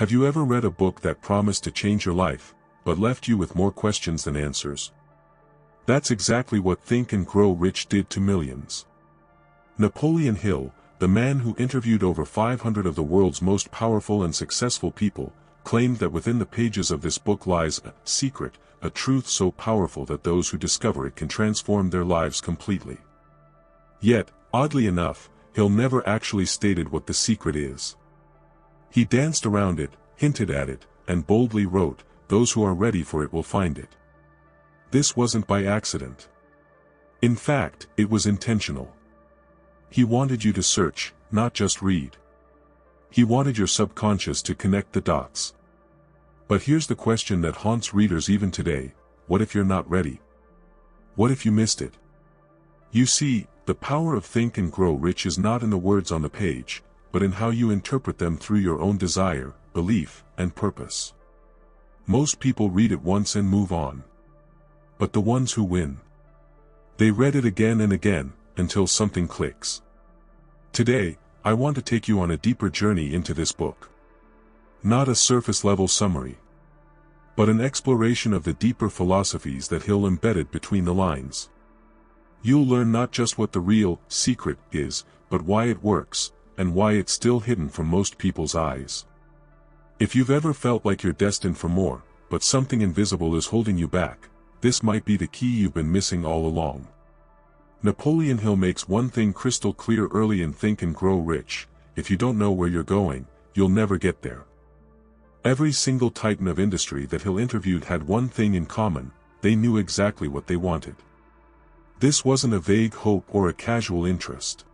Have you ever read a book that promised to change your life, but left you with more questions than answers? That's exactly what Think and Grow Rich did to millions. Napoleon Hill, the man who interviewed over 500 of the world's most powerful and successful people, claimed that within the pages of this book lies a secret, a truth so powerful that those who discover it can transform their lives completely. Yet, oddly enough, Hill never actually stated what the secret is. He danced around it, hinted at it, and boldly wrote, "Those who are ready for it will find it." This wasn't by accident. In fact, it was intentional. He wanted you to search, not just read. He wanted your subconscious to connect the dots. But here's the question that haunts readers even today: what if you're not ready? What if you missed it? You see, the power of Think and Grow Rich is not in the words on the page, but in how you interpret them through your own desire, belief, and purpose. Most people read it once and move on. But the ones who win, they read it again and again, until something clicks. Today, I want to take you on a deeper journey into this book. Not a surface-level summary, but an exploration of the deeper philosophies that Hill embedded between the lines. You'll learn not just what the real secret is, but why it works, and why it's still hidden from most people's eyes. If you've ever felt like you're destined for more, but something invisible is holding you back, this might be the key you've been missing all along. Napoleon Hill makes one thing crystal clear early in Think and Grow Rich: if you don't know where you're going, you'll never get there. Every single titan of industry that Hill interviewed had one thing in common: they knew exactly what they wanted. This wasn't a vague hope or a casual interest.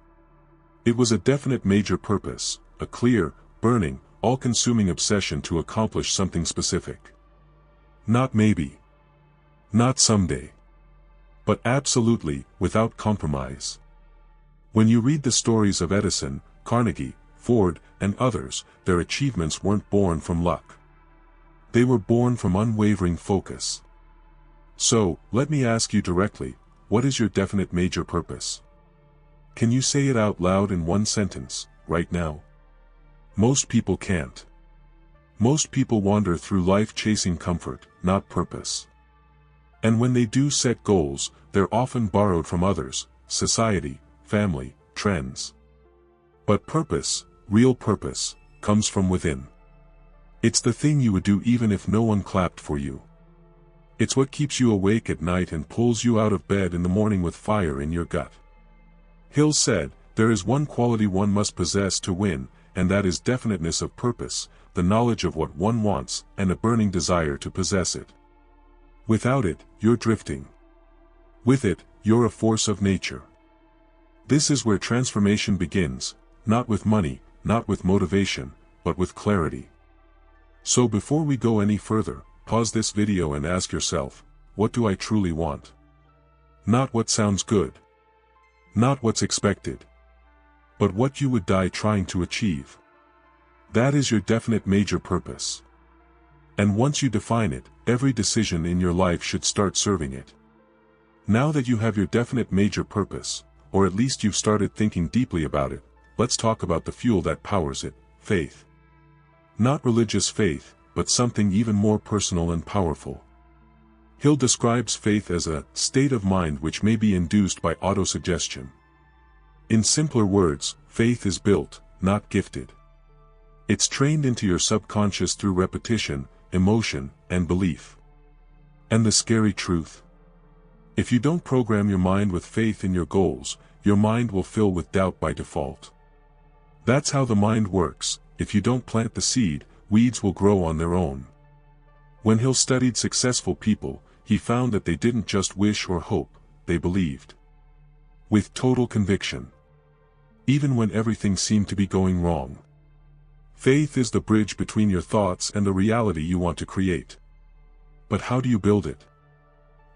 It was a definite major purpose, a clear, burning, all-consuming obsession to accomplish something specific. Not maybe. Not someday. But absolutely, without compromise. When you read the stories of Edison, Carnegie, Ford, and others, their achievements weren't born from luck. They were born from unwavering focus. So, let me ask you directly, what is your definite major purpose? Can you say it out loud in one sentence, right now? Most people can't. Most people wander through life chasing comfort, not purpose. And when they do set goals, they're often borrowed from others, society, family, trends. But purpose, real purpose, comes from within. It's the thing you would do even if no one clapped for you. It's what keeps you awake at night and pulls you out of bed in the morning with fire in your gut. Hill said, "There is one quality one must possess to win, and that is definiteness of purpose, the knowledge of what one wants, and a burning desire to possess it. Without it, you're drifting. With it, you're a force of nature." This is where transformation begins, not with money, not with motivation, but with clarity. So before we go any further, pause this video and ask yourself, what do I truly want? Not what sounds good. Not what's expected. But what you would die trying to achieve. That is your definite major purpose. And once you define it, every decision in your life should start serving it. Now that you have your definite major purpose, or at least you've started thinking deeply about it, let's talk about the fuel that powers it: faith. Not religious faith, but something even more personal and powerful. Hill describes faith as a state of mind which may be induced by autosuggestion. In simpler words, faith is built, not gifted. It's trained into your subconscious through repetition, emotion, and belief. And the scary truth? If you don't program your mind with faith in your goals, your mind will fill with doubt by default. That's how the mind works: if you don't plant the seed, weeds will grow on their own. When Hill studied successful people, he found that they didn't just wish or hope, they believed. With total conviction. Even when everything seemed to be going wrong. Faith is the bridge between your thoughts and the reality you want to create. But how do you build it?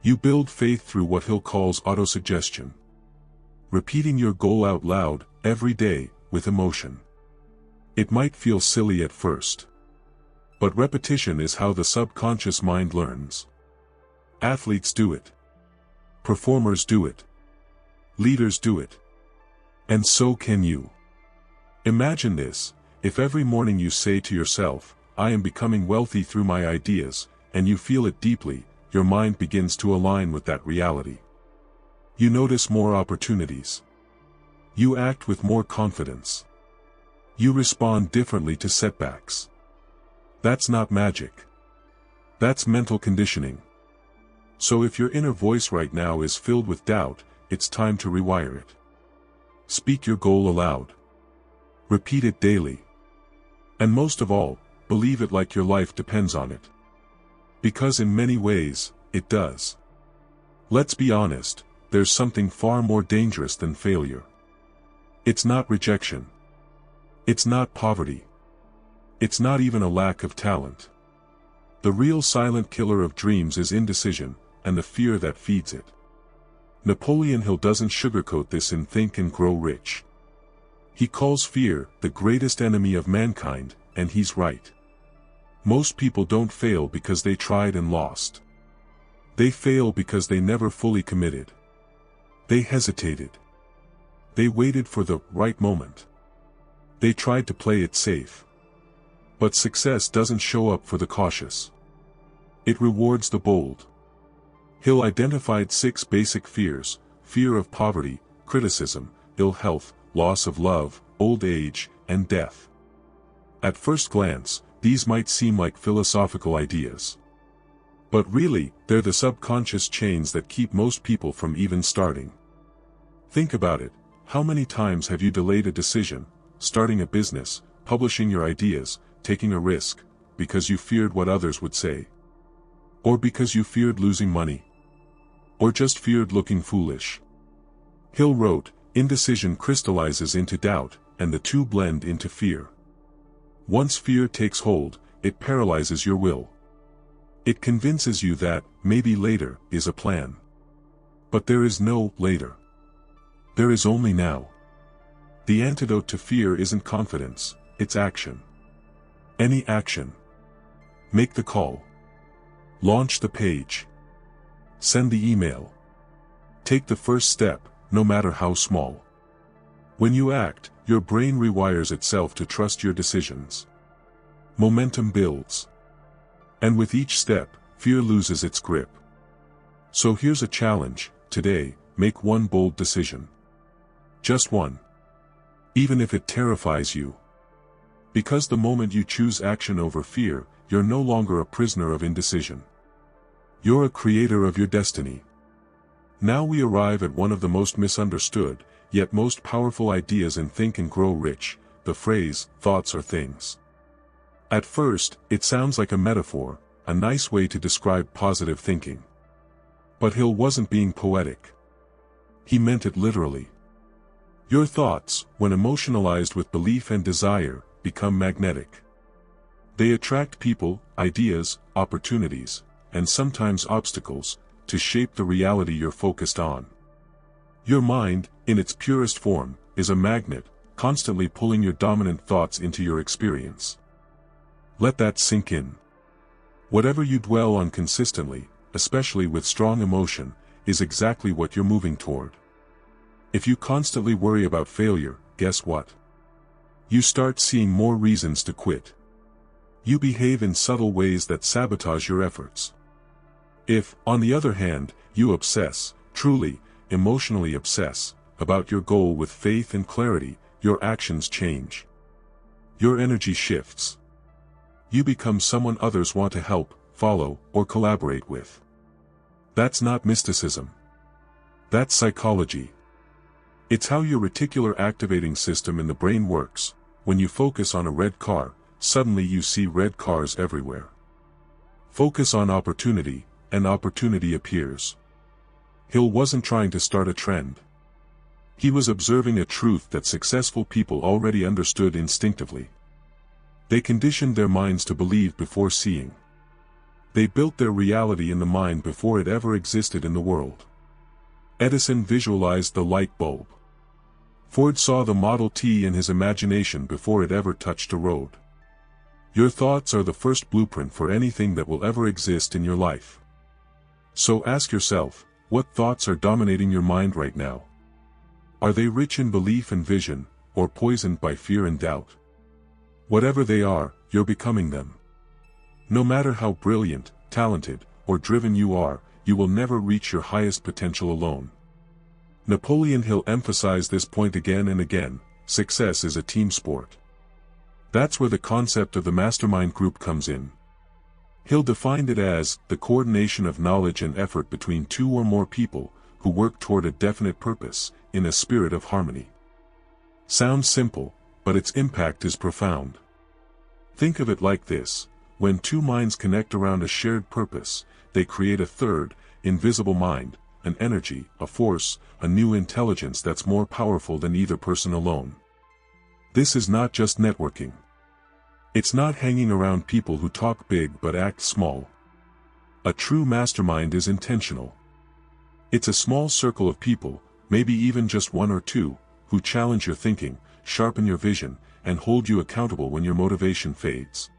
You build faith through what Hill calls autosuggestion. Repeating your goal out loud, every day, with emotion. It might feel silly at first. But repetition is how the subconscious mind learns. Athletes do it. Performers do it. Leaders do it. And so can you. Imagine this: if every morning you say to yourself, I am becoming wealthy through my ideas, and you feel it deeply, your mind begins to align with that reality. You notice more opportunities. You act with more confidence. You respond differently to setbacks. That's not magic. That's mental conditioning. So if your inner voice right now is filled with doubt, it's time to rewire it. Speak your goal aloud. Repeat it daily. And most of all, believe it like your life depends on it. Because in many ways, it does. Let's be honest, there's something far more dangerous than failure. It's not rejection. It's not poverty. It's not even a lack of talent. The real silent killer of dreams is indecision, and the fear that feeds it. Napoleon Hill doesn't sugarcoat this in Think and Grow Rich. He calls fear the greatest enemy of mankind, and he's right. Most people don't fail because they tried and lost. They fail because they never fully committed. They hesitated. They waited for the right moment. They tried to play it safe. But success doesn't show up for the cautious. It rewards the bold. Hill identified 6 basic fears: fear of poverty, criticism, ill health, loss of love, old age, and death. At first glance, these might seem like philosophical ideas. But really, they're the subconscious chains that keep most people from even starting. Think about it. How many times have you delayed a decision, starting a business, publishing your ideas, taking a risk, because you feared what others would say? Or because you feared losing money? Or just feared looking foolish? Hill wrote, indecision crystallizes into doubt, and the two blend into fear. Once fear takes hold, it paralyzes your will. It convinces you that, maybe later, is a plan. But there is no later. There is only now. The antidote to fear isn't confidence, it's action. Any action. Make the call. Launch the page. Send the email. Take the first step, no matter how small. When you act, your brain rewires itself to trust your decisions. Momentum builds. And with each step, fear loses its grip. So here's a challenge: today, make one bold decision. Just one. Even if it terrifies you. Because the moment you choose action over fear, you're no longer a prisoner of indecision. You're a creator of your destiny. Now we arrive at one of the most misunderstood, yet most powerful ideas in Think and Grow Rich, the phrase, thoughts are things. At first, it sounds like a metaphor, a nice way to describe positive thinking. But Hill wasn't being poetic. He meant it literally. Your thoughts, when emotionalized with belief and desire, become magnetic. They attract people, ideas, opportunities, and sometimes obstacles, to shape the reality you're focused on. Your mind, in its purest form, is a magnet, constantly pulling your dominant thoughts into your experience. Let that sink in. Whatever you dwell on consistently, especially with strong emotion, is exactly what you're moving toward. If you constantly worry about failure, guess what? You start seeing more reasons to quit. You behave in subtle ways that sabotage your efforts. If, on the other hand, you obsess, truly, emotionally obsess, about your goal with faith and clarity, your actions change. Your energy shifts. You become someone others want to help, follow, or collaborate with. That's not mysticism. That's psychology. It's how your reticular activating system in the brain works. When you focus on a red car, suddenly you see red cars everywhere. Focus on opportunity, and opportunity appears. Hill wasn't trying to start a trend. He was observing a truth that successful people already understood instinctively. They conditioned their minds to believe before seeing. They built their reality in the mind before it ever existed in the world. Edison visualized the light bulb. Ford saw the Model T in his imagination before it ever touched a road. Your thoughts are the first blueprint for anything that will ever exist in your life. So ask yourself, what thoughts are dominating your mind right now? Are they rich in belief and vision, or poisoned by fear and doubt? Whatever they are, you're becoming them. No matter how brilliant, talented, or driven you are, you will never reach your highest potential alone. Napoleon Hill emphasized this point again and again: success is a team sport. That's where the concept of the mastermind group comes in. Hill defined it as the coordination of knowledge and effort between two or more people who work toward a definite purpose, in a spirit of harmony. Sounds simple, but its impact is profound. Think of it like this: when two minds connect around a shared purpose, they create a third, invisible mind, an energy, a force, a new intelligence that's more powerful than either person alone. This is not just networking. It's not hanging around people who talk big but act small. A true mastermind is intentional. It's a small circle of people, maybe even just one or two, who challenge your thinking, sharpen your vision, and hold you accountable when your motivation fades.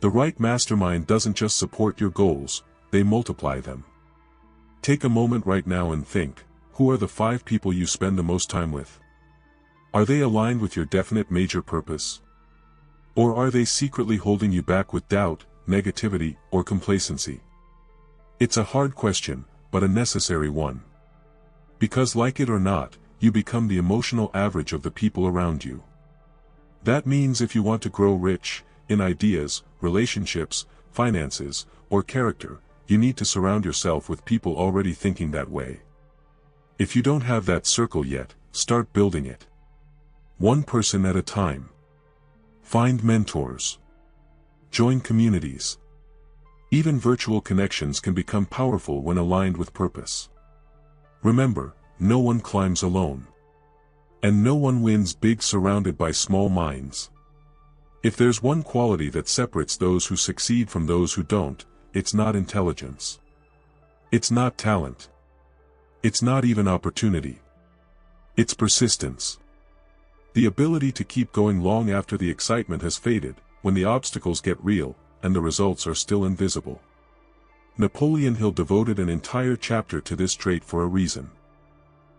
The right mastermind doesn't just support your goals, they multiply them. Take a moment right now and think, who are the 5 people you spend the most time with? Are they aligned with your definite major purpose? Or are they secretly holding you back with doubt, negativity, or complacency? It's a hard question, but a necessary one. Because like it or not, you become the emotional average of the people around you. That means if you want to grow rich, in ideas, relationships, finances, or character, you need to surround yourself with people already thinking that way. If you don't have that circle yet, start building it. One person at a time. Find mentors. Join communities. Even virtual connections can become powerful when aligned with purpose. Remember, no one climbs alone. And no one wins big surrounded by small minds. If there's one quality that separates those who succeed from those who don't, it's not intelligence. It's not talent. It's not even opportunity. It's persistence. The ability to keep going long after the excitement has faded, when the obstacles get real, and the results are still invisible. Napoleon Hill devoted an entire chapter to this trait for a reason.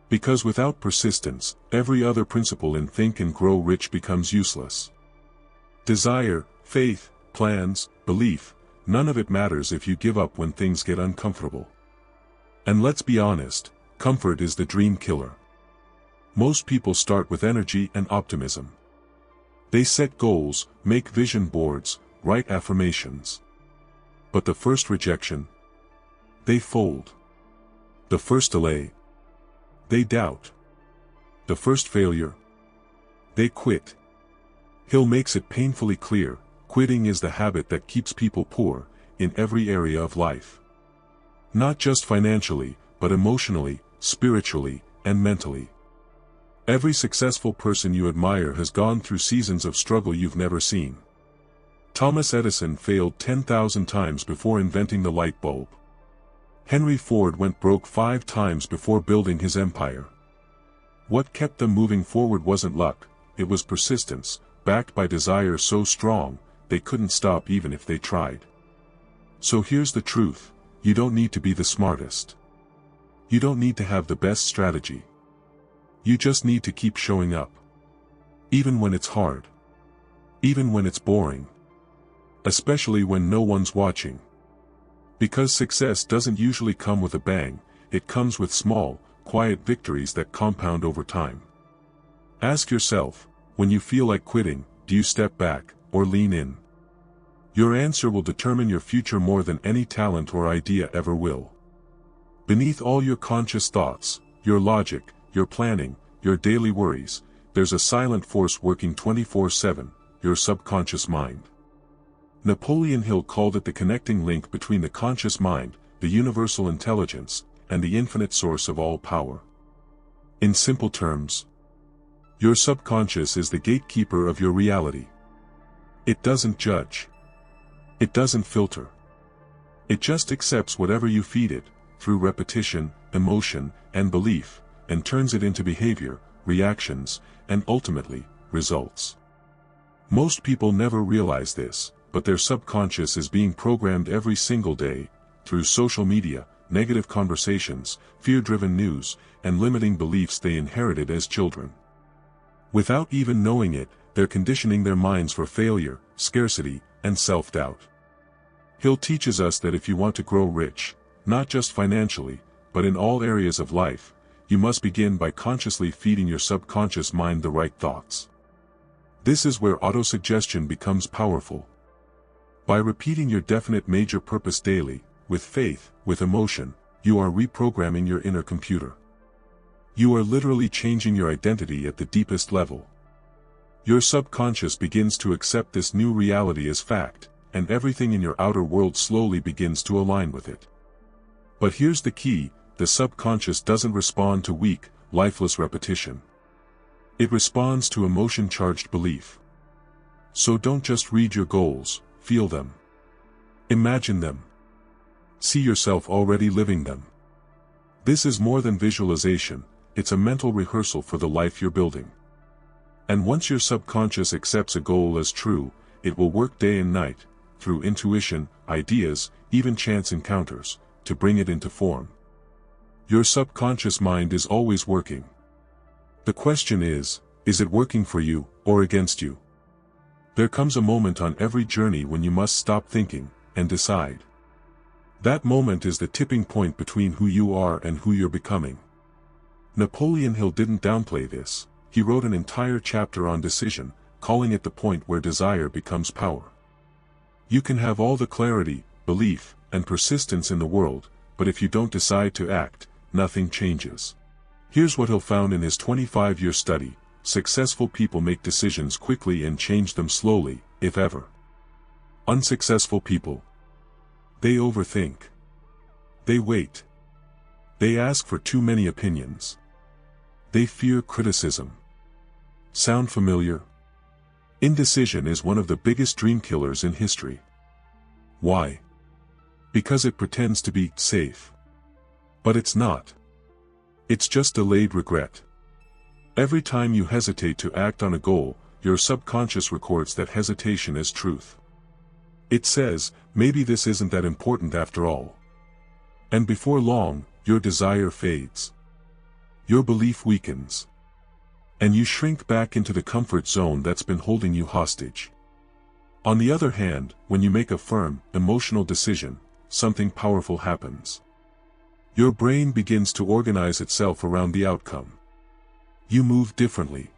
Because without persistence, every other principle in Think and Grow Rich becomes useless. Desire, faith, plans, belief, none of it matters if you give up when things get uncomfortable. And let's be honest, comfort is the dream killer. Most people start with energy and optimism. They set goals, make vision boards, write affirmations. But the first rejection? They fold. The first delay? They doubt. The first failure? They quit. Hill makes it painfully clear, quitting is the habit that keeps people poor, in every area of life. Not just financially, but emotionally, spiritually, and mentally. Every successful person you admire has gone through seasons of struggle you've never seen. Thomas Edison failed 10,000 times before inventing the light bulb. Henry Ford went broke 5 times before building his empire. What kept them moving forward wasn't luck, it was persistence, backed by desire so strong, they couldn't stop even if they tried. So here's the truth, you don't need to be the smartest. You don't need to have the best strategy. You just need to keep showing up. Even when it's hard. Even when it's boring. Especially when no one's watching. Because success doesn't usually come with a bang, it comes with small, quiet victories that compound over time. Ask yourself, when you feel like quitting, do you step back, or lean in? Your answer will determine your future more than any talent or idea ever will. Beneath all your conscious thoughts, your logic, your planning, your daily worries, there's a silent force working 24/7, your subconscious mind. Napoleon Hill called it the connecting link between the conscious mind, the universal intelligence, and the infinite source of all power. In simple terms, your subconscious is the gatekeeper of your reality. It doesn't judge. It doesn't filter. It just accepts whatever you feed it, through repetition, emotion, and belief, and turns it into behavior, reactions, and ultimately, results. Most people never realize this, but their subconscious is being programmed every single day, through social media, negative conversations, fear-driven news, and limiting beliefs they inherited as children. Without even knowing it, they're conditioning their minds for failure, scarcity, and self-doubt. Hill teaches us that if you want to grow rich, not just financially, but in all areas of life, you must begin by consciously feeding your subconscious mind the right thoughts. This is where autosuggestion becomes powerful. By repeating your definite major purpose daily, with faith, with emotion, you are reprogramming your inner computer. You are literally changing your identity at the deepest level. Your subconscious begins to accept this new reality as fact, and everything in your outer world slowly begins to align with it. But here's the key: the subconscious doesn't respond to weak, lifeless repetition. It responds to emotion-charged belief. So don't just read your goals, feel them. Imagine them. See yourself already living them. This is more than visualization, it's a mental rehearsal for the life you're building. And once your subconscious accepts a goal as true, it will work day and night, through intuition, ideas, even chance encounters, to bring it into form. Your subconscious mind is always working. The question is it working for you, or against you? There comes a moment on every journey when you must stop thinking, and decide. That moment is the tipping point between who you are and who you're becoming. Napoleon Hill didn't downplay this. He wrote an entire chapter on decision, calling it the point where desire becomes power. You can have all the clarity, belief, and persistence in the world, but if you don't decide to act, nothing changes. Here's what Hill found in his 25-year study: successful people make decisions quickly and change them slowly, if ever. Unsuccessful people, they overthink. They wait. They ask for too many opinions. They fear criticism. Sound familiar? Indecision is one of the biggest dream killers in history. Why? Because it pretends to be safe. But it's not. It's just delayed regret. Every time you hesitate to act on a goal, your subconscious records that hesitation as truth. It says, maybe this isn't that important after all. And before long, your desire fades. Your belief weakens. And you shrink back into the comfort zone that's been holding you hostage. On the other hand, when you make a firm, emotional decision, something powerful happens. Your brain begins to organize itself around the outcome. You move differently.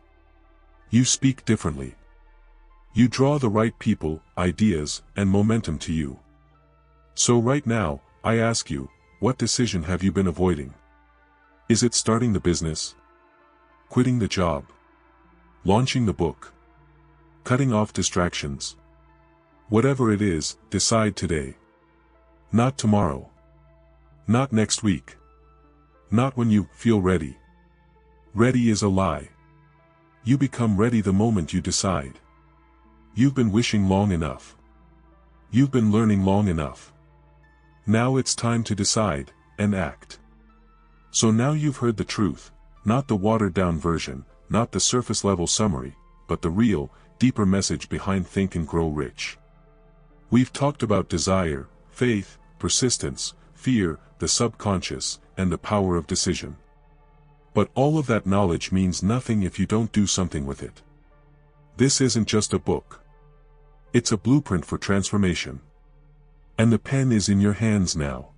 You speak differently. You draw the right people, ideas, and momentum to you. So right now, I ask you, what decision have you been avoiding? Is it starting the business? Quitting the job? Launching the book? Cutting off distractions? Whatever it is, decide today. Not tomorrow. Not next week. Not when you feel ready. Ready is a lie. You become ready the moment you decide. You've been wishing long enough. You've been learning long enough. Now it's time to decide, and act. So now you've heard the truth, not the watered-down version, not the surface-level summary, but the real, deeper message behind Think and Grow Rich. We've talked about desire, faith, persistence, fear, the subconscious, and the power of decision. But all of that knowledge means nothing if you don't do something with it. This isn't just a book. It's a blueprint for transformation. And the pen is in your hands now.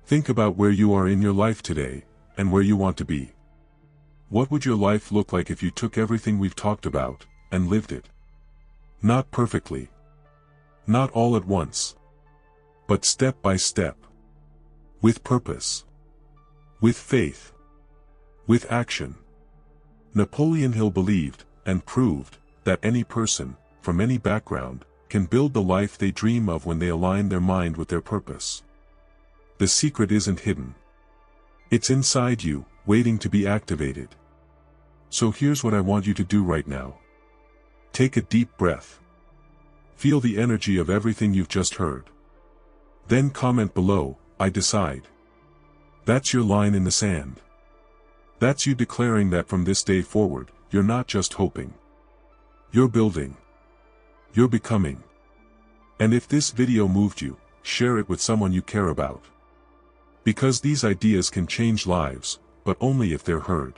Think about where you are in your life today, and where you want to be. What would your life look like if you took everything we've talked about, and lived it? Not perfectly. Not all at once. But step by step. With purpose. With faith. With action. Napoleon Hill believed, and proved, that any person, from any background, can build the life they dream of when they align their mind with their purpose. The secret isn't hidden. It's inside you, waiting to be activated. So here's what I want you to do right now. Take a deep breath. Feel the energy of everything you've just heard. Then comment below, I decide. That's your line in the sand. That's you declaring that from this day forward, you're not just hoping. You're building. You're becoming. And if this video moved you, share it with someone you care about. Because these ideas can change lives, but only if they're heard.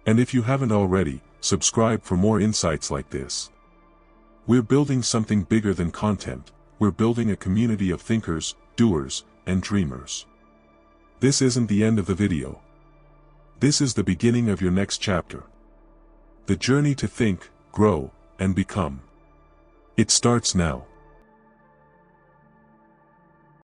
And if you haven't already, subscribe for more insights like this. We're building something bigger than content. we're building a community of thinkers, doers, and dreamers. This isn't the end of the video. This is the beginning of your next chapter. The journey to think, grow, and become. It starts now.